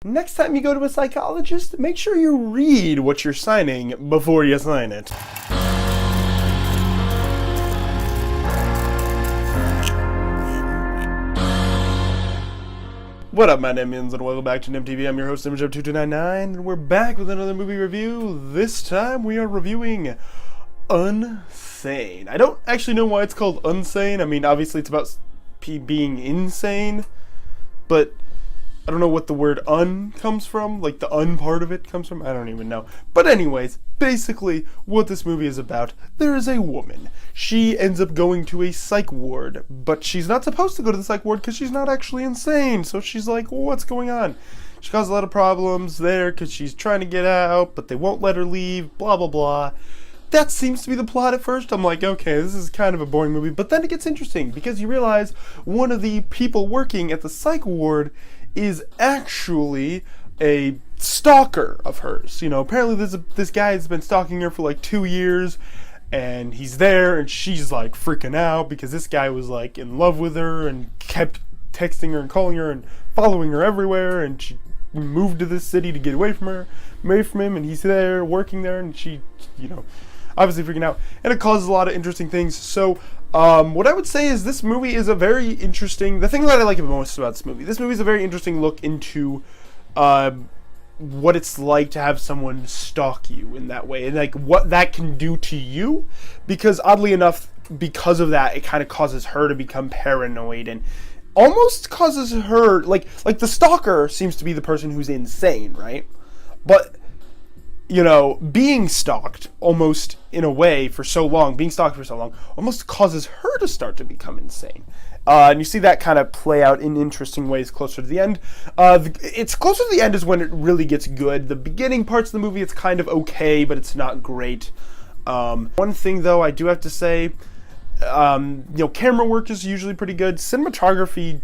next time you go to a psychologist, make sure you read what you're signing before you sign it. What up, my Nemians, and welcome back to NemTV. I'm your host, ImageUp2299, and we're back with another movie review. This time we are reviewing Unsane. I don't actually know why it's called Unsane. I mean, obviously it's about being insane, but I don't know what the word un comes from, like the un part of it comes from, I don't even know. But anyways, basically what this movie is about, there is a woman. She ends up going to a psych ward, but she's not supposed to go to the psych ward because she's not actually insane. So she's like, what's going on? She caused a lot of problems there because she's trying to get out, but they won't let her leave, blah, blah, blah. That seems to be the plot at first. I'm like, okay, this is kind of a boring movie, but then it gets interesting because you realize one of the people working at the psych ward is actually a stalker of hers. You know, apparently this guy has been stalking her for like 2 years, and he's there, and she's like freaking out because this guy was like in love with her and kept texting her and calling her and following her everywhere, and she moved to this city to get away from him, and he's there, working there, and she, you know, obviously freaking out, and it causes a lot of interesting things. So what I would say is this movie is a very interesting, the thing that I like most about this movie is a very interesting look into what it's like to have someone stalk you in that way, and like what that can do to you, because oddly enough, because of that, it kind of causes her to become paranoid and almost causes her, like the stalker seems to be the person who's insane, right? But you know, being stalked almost in a way for so long, almost causes her to start to become insane. And you see that kind of play out in interesting ways closer to the end. It's closer to the end is when it really gets good. The beginning parts of the movie, it's kind of okay, but it's not great. One thing, though, I do have to say, you know, camera work is usually pretty good. Cinematography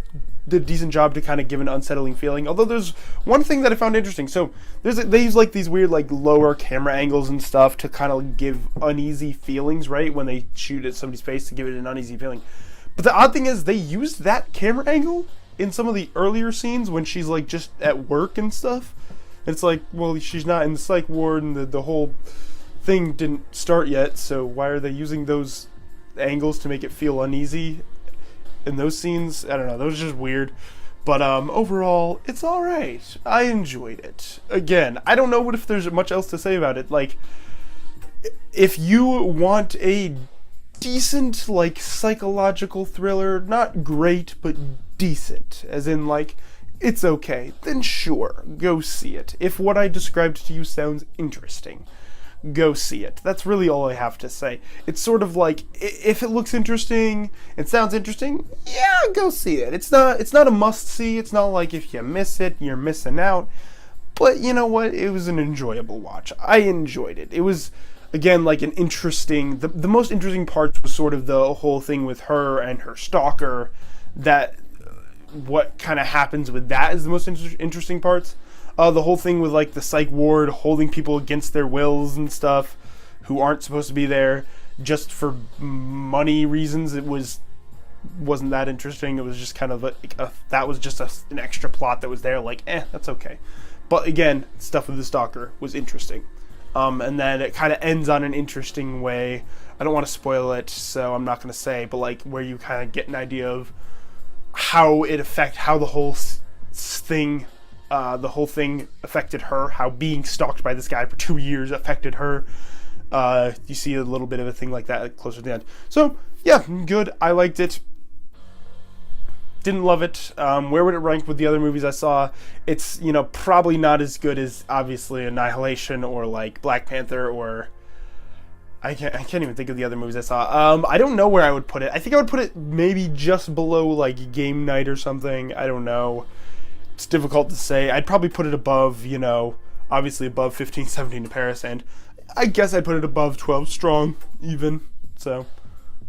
did a decent job to kind of give an unsettling feeling. Although there's one thing that I found interesting. So they use like these weird like lower camera angles and stuff to kind of give uneasy feelings, right? When they shoot at somebody's face to give it an uneasy feeling. But the odd thing is they used that camera angle in some of the earlier scenes when she's like just at work and stuff. It's like, well, she's not in the psych ward and the whole thing didn't start yet, so why are they using those angles to make it feel uneasy in those scenes? I don't know, that was just weird. But overall, it's alright. I enjoyed it. Again, I don't know if there's much else to say about it. Like, if you want a decent, like, psychological thriller, not great, but decent, as in, like, it's okay, then sure, go see it. If what I described to you sounds interesting, go see it. That's really all I have to say. It's sort of like, if it looks interesting and sounds interesting, yeah, go see it. It's not a must-see. It's not like if you miss it, you're missing out. But you know what? It was an enjoyable watch. I enjoyed it. It was, again, like an interesting, the most interesting parts was sort of the whole thing with her and her stalker, that what kind of happens with that is the most interesting parts. The whole thing with like the psych ward holding people against their wills and stuff who aren't supposed to be there just for money reasons, wasn't that interesting. It was just kind of that was just an extra plot that was there, like, that's okay. But again, stuff with the stalker was interesting. And then it kind of ends on an interesting way. I don't want to spoil it, so I'm not going to say, but like where you kind of get an idea of how the whole thing affected her, how being stalked by this guy for 2 years affected her. You see a little bit of a thing like that closer to the end. So, yeah, good. I liked it. Didn't love it. Where would it rank with the other movies I saw? It's, you know, probably not as good as, obviously, Annihilation or, like, Black Panther or... I can't even think of the other movies I saw. I don't know where I would put it. I think I would put it maybe just below, like, Game Night or something. I don't know. It's difficult to say. I'd probably put it above, you know, obviously above 15-17 to Paris, and I guess I'd put it above 12 Strong, even. So,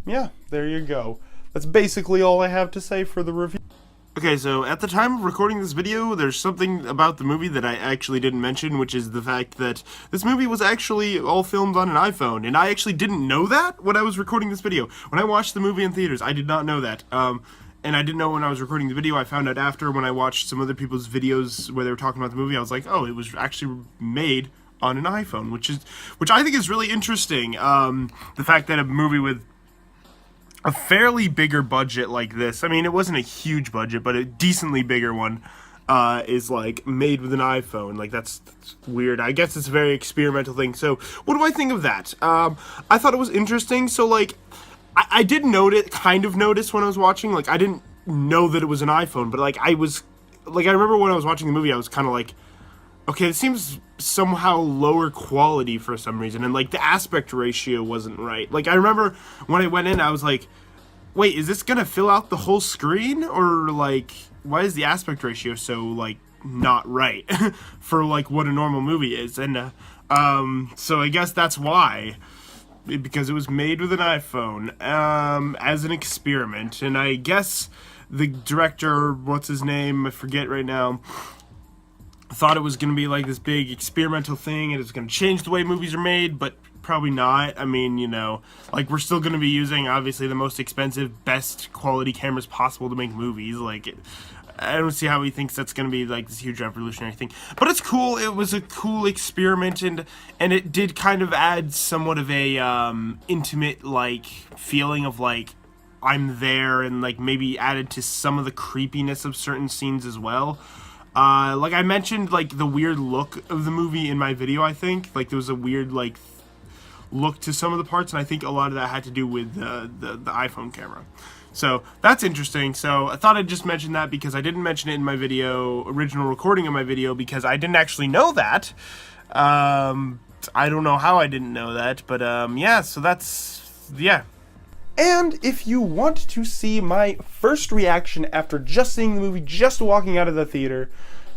yeah, there you go. That's basically all I have to say for the review. Okay, so at the time of recording this video, there's something about the movie that I actually didn't mention, which is the fact that this movie was actually all filmed on an iPhone, and I actually didn't know that when I was recording this video. When I watched the movie in theaters, I did not know that. and I didn't know when I was recording the video. I found out after when I watched some other people's videos where they were talking about the movie. I was like, oh, it was actually made on an iPhone, which I think is really interesting. The fact that a movie with a fairly bigger budget like this, I mean, it wasn't a huge budget, but a decently bigger one, is like made with an iPhone. Like that's weird. I guess it's a very experimental thing. So what do I think of that? I thought it was interesting. So like I did kind of notice when I was watching, like I didn't know that it was an iPhone, but like I remember when I was watching the movie, I was kind of like, okay, it seems somehow lower quality for some reason, and like the aspect ratio wasn't right. Like I remember when I went in, I was like, wait, is this gonna fill out the whole screen, or like why is the aspect ratio so like not right for like what a normal movie is? And so I guess that's why, because it was made with an iPhone as an experiment. And I guess the director, what's his name, I forget right now, thought it was going to be like this big experimental thing and it's going to change the way movies are made, but probably not. I mean, you know, like we're still going to be using obviously the most expensive, best quality cameras possible to make movies. Like I don't see how he thinks that's going to be like this huge revolutionary thing. But it's cool. It was a cool experiment, and it did kind of add somewhat of a intimate like feeling of like I'm there, and like maybe added to some of the creepiness of certain scenes as well. Like I mentioned, like the weird look of the movie in my video. I think like there was a weird like look to some of the parts, and I think a lot of that had to do with the iPhone camera. So that's interesting. So I thought I'd just mention that because I didn't mention it in my original recording of my video, because I didn't actually know that. I don't know how I didn't know that, but yeah. So yeah. And if you want to see my first reaction after just seeing the movie, just walking out of the theater,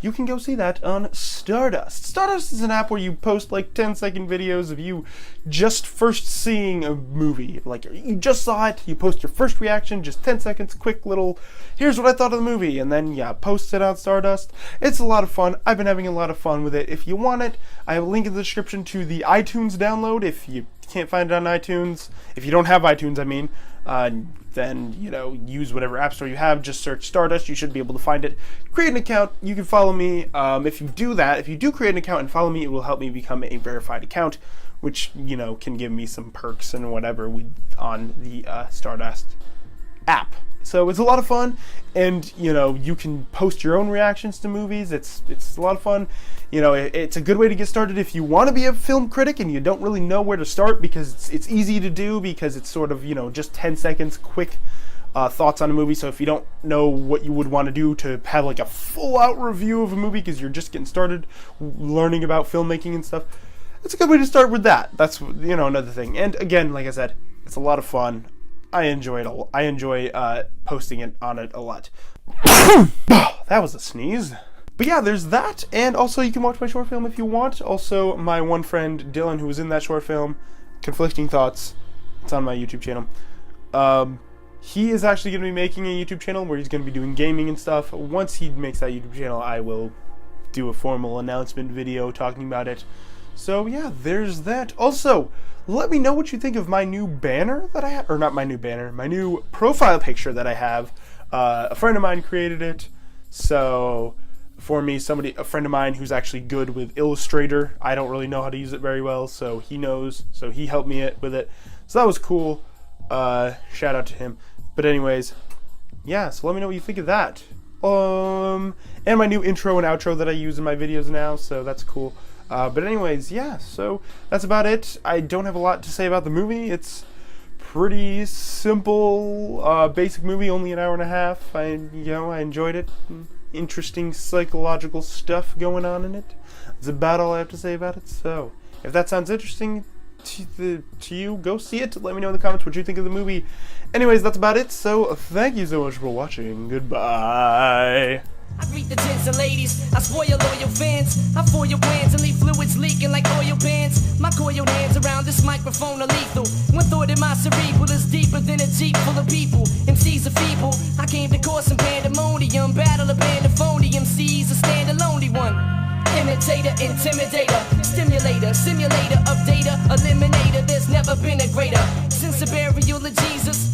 you can go see that on Stardust. Stardust is an app where you post like 10-second videos of you just first seeing a movie. Like you just saw it, you post your first reaction, just 10 seconds, quick little, here's what I thought of the movie, and then yeah, post it on Stardust. It's a lot of fun. I've been having a lot of fun with it. If you want it, I have a link in the description to the iTunes download. If you can't find it on iTunes, if you don't have iTunes, I mean, then, you know, use whatever app store you have, just search Stardust, you should be able to find it. Create an account, you can follow me. If you do create an account and follow me, it will help me become a verified account, which, you know, can give me some perks and whatever on the Stardust app. So it's a lot of fun, and, you know, you can post your own reactions to movies. It's a lot of fun. You know, it's a good way to get started if you want to be a film critic and you don't really know where to start, because it's easy to do, because it's sort of, you know, just 10 seconds, quick thoughts on a movie. So if you don't know what you would want to do to have like a full-out review of a movie because you're just getting started learning about filmmaking and stuff, it's a good way to start with that. That's, you know, another thing. And again, like I said, it's a lot of fun. I enjoy it. I enjoy posting it on it a lot. That was a sneeze. But yeah, there's that, and also you can watch my short film if you want. Also, my one friend Dylan, who was in that short film, Conflicting Thoughts, it's on my YouTube channel. He is actually going to be making a YouTube channel where he's going to be doing gaming and stuff. Once he makes that YouTube channel, I will do a formal announcement video talking about it. So yeah, there's that. Also, let me know what you think of my new banner that I have, or not my new banner, my new profile picture that I have. A friend of mine created it, so for me, a friend of mine who's actually good with Illustrator. I don't really know how to use it very well, so he knows, so he helped me with it. So that was cool. Shout out to him. But anyways, yeah, so let me know what you think of that. And my new intro and outro that I use in my videos now, so that's cool. But anyways, yeah, so that's about it. I don't have a lot to say about the movie. It's pretty simple, basic movie, only an hour and a half. I enjoyed it. Interesting psychological stuff going on in it. That's about all I have to say about it. So, if that sounds interesting to you, go see it. Let me know in the comments what you think of the movie. Anyways, that's about it. So, thank you so much for watching. Goodbye. I greet the gents and ladies, I spoil loyal fans. I foil your plans and leave fluids leaking like oil pans. My coiled hands around this microphone are lethal. One thought in my cerebral is deeper than a jeep full of people. MCs are feeble, I came to cause some pandemonium. Battle a band of phony MCs, a stand a lonely one. Imitator, intimidator, stimulator, simulator of data, eliminator. There's never been a greater. Since the burial of Jesus,